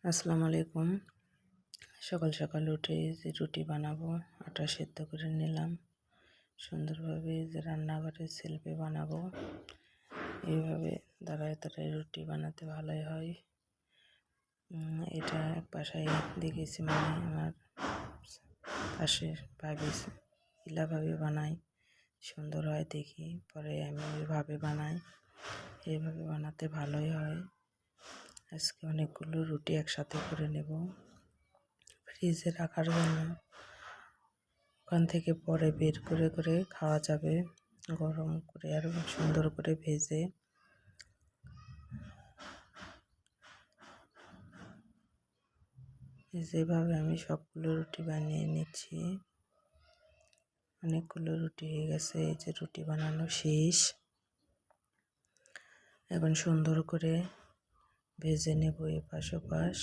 আসসালামু আলাইকুম। সকাল সকাল উঠে যে রুটি বানাবো, আটা সেদ্ধ করে নিলাম। সুন্দরভাবে যে রান্নাঘরে সেলফে বানাবো, এইভাবে দাঁড়ায় দাঁড়ায় রুটি বানাতে ভালোই হয়। এটা এক বাসায় দেখেছি, মানে আমার পাশের ভাবি ইলাভাবে বানাই, সুন্দর হয় দেখি, পরে আমি ওইভাবে বানাই। এইভাবে বানাতে ভালোই হয়। আজকে অনেকগুলো রুটি একসাথে করে নেব ফ্রিজে রাখার জন্য। ওখান থেকে পরে বের করে করে খাওয়া যাবে, গরম করে আরও সুন্দর করে ভেজে। যেভাবে আমি সবগুলো রুটি বানিয়ে নিচ্ছি। অনেকগুলো রুটি হয়ে গেছে, এই যে রুটি বানানো শেষ। এখন সুন্দর করে ভেজে নেব এপাশ ওপাশ।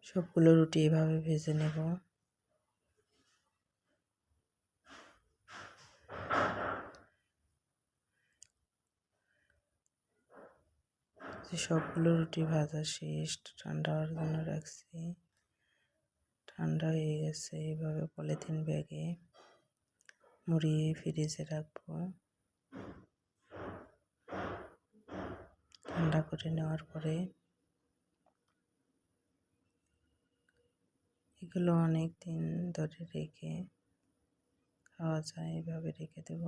সবগুলো রুটি এভাবে ভেজে নেব। সবগুলো রুটি ভাজা শেষ, ঠান্ডা হওয়ার জন্য রাখছি। ঠান্ডা হয়ে গেছে, এইভাবে পলিথিন ব্যাগে মুড়িয়ে ফ্রিজে রাখবো। ঠান্ডা করে নেওয়ার পরে এগুলো অনেক দিন ধরে রেখে খাওয়া যায়, এভাবে রেখে দেব।